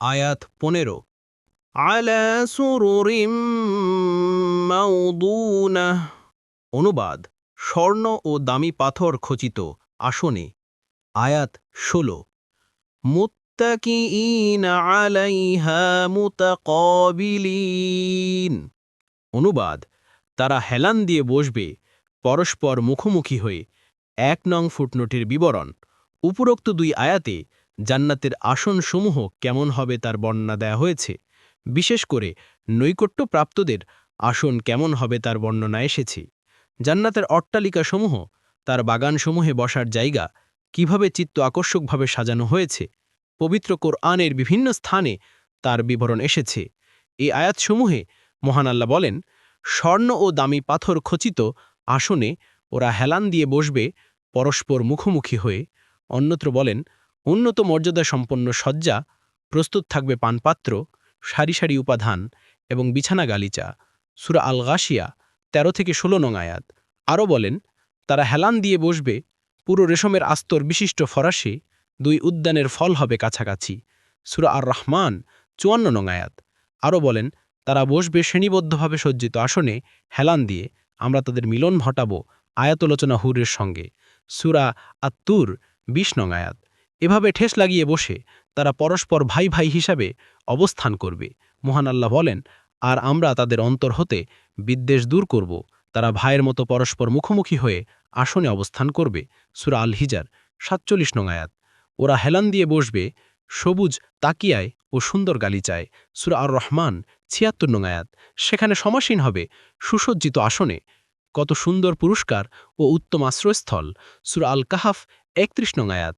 আয়াত ১৫ আলা সুরুরিম মাউদুনাহ। অনুবাদ স্বর্ণ ও দামি পাথর খচিত আসনে। আয়াত ১৬ মুত্তাকিঈনা আলাইহা মুতাকাবিলিন। অনুবাদ তারা হেলান দিয়ে বসবে পরস্পর মুখোমুখি হয়ে। ১ নং ফুটনোটের বিবরণ। উপরোক্ত ২ আয়াতে জান্নাতের আসনসমূহ কেমন হবে তার বর্ণনা দেয়া হয়েছে। বিশেষ করে নৈকট্যপ্রাপ্তদের আসন কেমন হবে তার বর্ণনা এসেছে। জান্নাতের অট্টালিকাসমূহ, তার বাগানসমূহে বসার জায়গা কিভাবে চিত্ত আকর্ষকভাবে সাজানো হয়েছে, পবিত্র কোরআনের বিভিন্ন স্থানে তার বিবরণ এসেছে। এই আয়াতসমূহে মহান আল্লাহ বলেন, স্বর্ণ ও দামি পাথর খচিত আসনে ওরা হেলান দিয়ে বসবে পরস্পর মুখোমুখি হয়ে। অন্যত্র বলেন, উন্নত মর্যাদা সম্পন্ন শয্যা, প্রস্তুত থাকবে পানপাত্র, সারি সারি উপাধান এবং বিছানা গালিচা। সূরা আল গাশিয়া ১৩-১৬ নং আয়াত। আরও বলেন, তারা হেলান দিয়ে বসবে পুরো রেশমের আস্তর বিশিষ্ট ফরাসে, ২ উদ্যানের ফল হবে কাছাকাছি। সূরা আর রহমান ৫৪ নং আয়াত। আরও বলেন, তারা বসবে শ্রেণীবদ্ধভাবে সজ্জিত আসনে হেলান দিয়ে, আমরা তাদের মিলন ঘটাব আয়াতলোচনা হুরের সঙ্গে। সূরা আত-তুর ২০ নং আয়াত। এভাবে ঠেস লাগিয়ে বসে তারা পরস্পর ভাই ভাই হিসাবে অবস্থান করবে। মহান আল্লাহ বলেন, আর আমরা তাদের অন্তর হতে বিদ্বেষ দূর করব, তারা ভাইয়ের মতো পরস্পর মুখোমুখি হয়ে আসনে অবস্থান করবে। সূরা আল হিজার ৪৭ নং আয়াত। ওরা হেলান দিয়ে বসবে সবুজ তাকিয়ায় ও সুন্দর গালিচায়। সূরা আর রহমান ৭৬ নং আয়াত। সেখানে সমাসীন হবে সুসজ্জিত আসনে। কত সুন্দর পুরস্কার ও উত্তম আশ্রয়স্থল। সূরা আল কাহাফ ৩১ নং আয়াত।